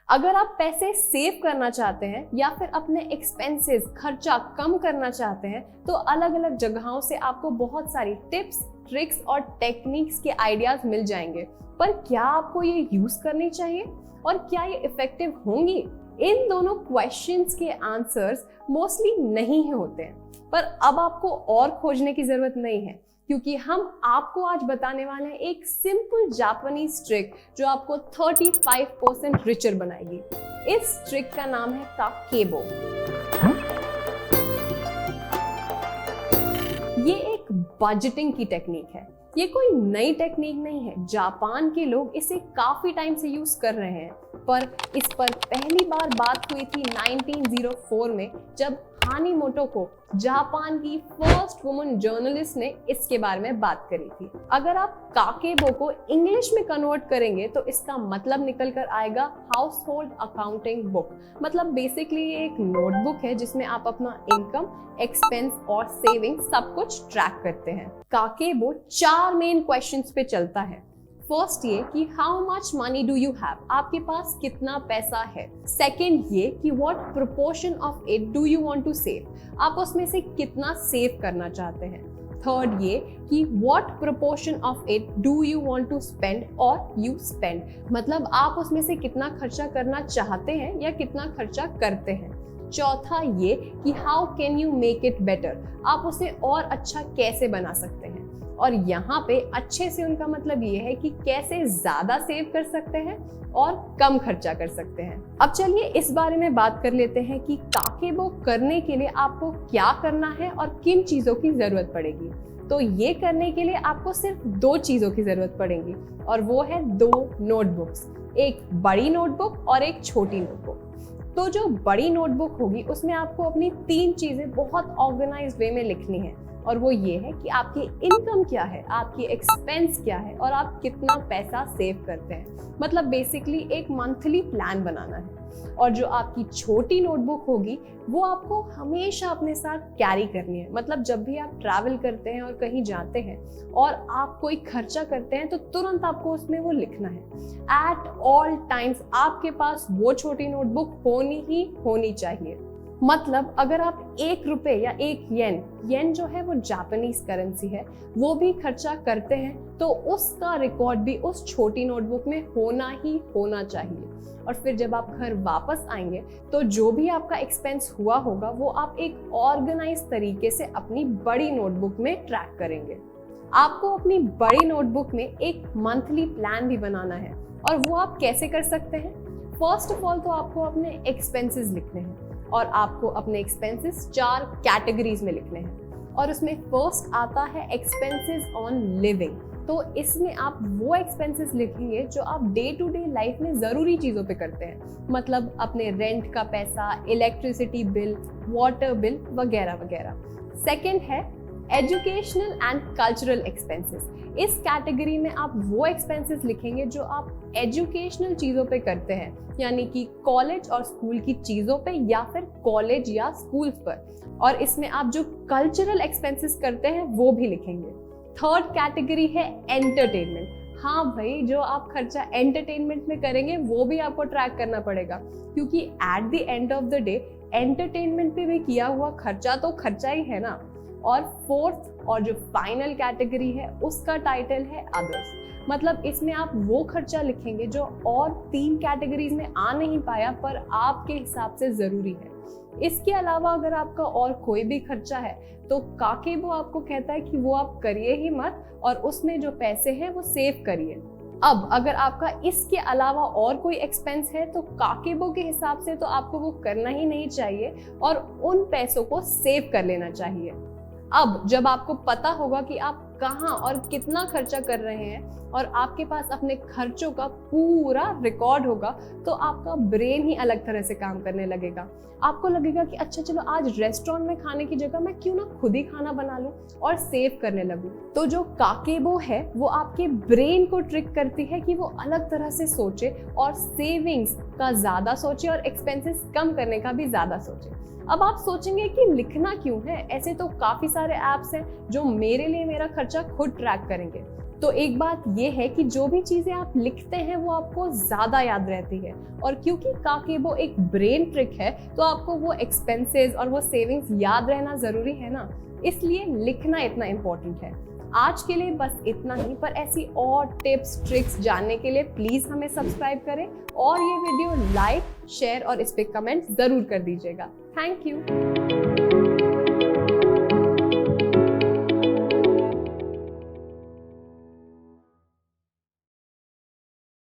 अगर आप पैसे सेव करना चाहते हैं या फिर अपने एक्सपेंसेस खर्चा कम करना चाहते हैं तो अलग अलग जगहों से आपको बहुत सारी टिप्स, ट्रिक्स और टेक्निक्स के आइडियाज मिल जाएंगे। पर क्या आपको ये यूज करनी चाहिए और क्या ये इफेक्टिव होंगी? इन दोनों क्वेश्चंस के आंसर्स मोस्टली नहीं होते हैं, पर अब आपको और खोजने की जरूरत नहीं है, क्योंकि हम आपको आज बताने वाले हैं एक सिंपल जापानीज ट्रिक जो आपको 35% रिचर बनाएगी। इस ट्रिक का नाम है काकेबो। ये एक बजटिंग की टेक्निक है। ये कोई नई टेक्निक नहीं है, जापान के लोग इसे काफी टाइम से यूज कर रहे हैं, पर इस पर पहली बार बात हुई थी 1904 में, जब हानिमोटो को जापान की फर्स्ट वुमन जर्नलिस्ट ने इसके बारे में बात करी थी। अगर आप काकेबो को इंग्लिश में कन्वर्ट करेंगे तो इसका मतलब निकल कर आएगा हाउस होल्ड अकाउंटिंग बुक। मतलब बेसिकली ये एक नोटबुक है जिसमें आप अपना इनकम, एक्सपेंस और सेविंग सब कुछ ट्रैक करते हैं। काकेबो 4 मेन क्वेश्चंस पे चलता है। फर्स्ट ये कि how much money do you have, आपके पास कितना पैसा है। सेकंड ये कि what proportion of it do you want to save, आप उसमें से कितना सेव करना चाहते हैं। थर्ड ये कि what proportion of it do you want to spend और यू स्पेंड, मतलब आप उसमें से कितना खर्चा करना चाहते हैं या कितना खर्चा करते हैं। चौथा ये कि how can you make it better, आप उसे और अच्छा कैसे बना सकते हैं। और यहाँ पे अच्छे से उनका मतलब ये है कि कैसे ज्यादा सेव कर सकते हैं और कम खर्चा कर सकते हैं। अब चलिए इस बारे में बात कर लेते हैं कि काकेबो करने के लिए आपको क्या करना है और किन चीजों की जरूरत पड़ेगी। तो ये करने के लिए आपको सिर्फ 2 चीजों की जरूरत पड़ेगी, और वो है 2 नोटबुक्स, एक बड़ी नोटबुक और एक छोटी नोटबुक। तो जो बड़ी नोटबुक होगी उसमें आपको अपनी 3 चीजें बहुत ऑर्गेनाइज्ड वे में लिखनी है, और वो ये है कि आपकी इनकम क्या है, आपकी एक्सपेंस क्या है और आप कितना पैसा सेव करते हैं। मतलब बेसिकली एक मंथली प्लान बनाना है। और जो आपकी छोटी नोटबुक होगी वो आपको हमेशा अपने साथ कैरी करनी है। मतलब जब भी आप ट्रैवल करते हैं और कहीं जाते हैं और आप कोई खर्चा करते हैं तो तुरंत आपको उसमें वो लिखना है। एट ऑल टाइम्स आपके पास वो छोटी नोटबुक होनी ही होनी चाहिए। मतलब अगर आप 1 रुपए या 1 येन जो है वो जापानीज करेंसी है, वो भी खर्चा करते हैं तो उसका रिकॉर्ड भी उस छोटी नोटबुक में होना ही होना चाहिए। और फिर जब आप घर वापस आएंगे तो जो भी आपका एक्सपेंस हुआ होगा वो आप एक ऑर्गेनाइज तरीके से अपनी बड़ी नोटबुक में ट्रैक करेंगे। आपको अपनी बड़ी नोटबुक में एक मंथली प्लान भी बनाना है, और वो आप कैसे कर सकते हैं? फर्स्ट ऑफ ऑल तो आपको अपने एक्सपेंसेस लिखने हैं, और आपको अपने एक्सपेंसेस 4 कैटेगरीज में लिखने हैं। और उसमें फर्स्ट आता है एक्सपेंसेस ऑन लिविंग। तो इसमें आप वो एक्सपेंसेस लिखेंगे जो आप डे टू डे लाइफ में ज़रूरी चीज़ों पे करते हैं, मतलब अपने रेंट का पैसा, इलेक्ट्रिसिटी बिल, वाटर बिल वगैरह वगैरह। सेकेंड है एजुकेशनल एंड कल्चरल एक्सपेंसेस। इस कैटेगरी में आप वो एक्सपेंसेस लिखेंगे जो आप एजुकेशनल चीज़ों पे करते हैं, यानी कि कॉलेज और स्कूल की चीज़ों पे या फिर कॉलेज या स्कूल्स पर। और इसमें आप जो कल्चरल एक्सपेंसेस करते हैं वो भी लिखेंगे। थर्ड कैटेगरी है एंटरटेनमेंट। हाँ भाई, जो आप खर्चा एंटरटेनमेंट में करेंगे वो भी आपको ट्रैक करना पड़ेगा, क्योंकि at the end of the day entertainment पे भी किया हुआ खर्चा तो खर्चा ही है ना। और फोर्थ और जो फाइनल कैटेगरी है उसका टाइटल है अदर्स। मतलब इसमें आप वो खर्चा लिखेंगे जो और 3 कैटेगरीज में आ नहीं पाया पर आपके हिसाब से जरूरी है। इसके अलावा अगर आपका और कोई भी खर्चा है तो काकेबो आपको कहता है कि वो आप करिए ही मत, और उसमें जो पैसे हैं वो सेव करिए। अब अगर आपका इसके अलावा और कोई एक्सपेंस है तो काकेबो के हिसाब से तो आपको वो करना ही नहीं चाहिए और उन पैसों को सेव कर लेना चाहिए। अब जब आपको पता होगा कि आप कहाँ और कितना खर्चा कर रहे हैं और आपके पास अपने खर्चों का पूरा रिकॉर्ड होगा, तो आपका ब्रेन ही अलग तरह से काम करने लगेगा। आपको लगेगा कि अच्छा चलो आज रेस्टोरेंट में खाने की जगह मैं क्यों ना खुद ही खाना बना लूं और सेव करने लगूं। तो जो काकेबो है वो आपके ब्रेन को ट्रिक करती है कि वो अलग तरह से सोचे और सेविंग्स का ज्यादा सोचे और एक्सपेंसेस कम करने का भी ज्यादा सोचे। अब आप सोचेंगे कि लिखना क्यों है, ऐसे तो काफी सारे ऐप्स हैं जो मेरे लिए मेरा खर्चा खुद ट्रैक करेंगे। तो एक बात ये है कि जो भी चीजें आप लिखते हैं वो आपको ज्यादा याद रहती है, और क्योंकि काकेबो एक ब्रेन ट्रिक है तो आपको वो एक्सपेंसेस और वो सेविंग्स याद रहना जरूरी है ना, इसलिए लिखना इतना इम्पोर्टेंट है। आज के लिए बस इतना ही, पर ऐसी और टिप्स ट्रिक्स जानने के लिए प्लीज हमें सब्सक्राइब करें और ये वीडियो लाइक शेयर और इस पे कमेंट जरूर कर दीजिएगा। Thank you.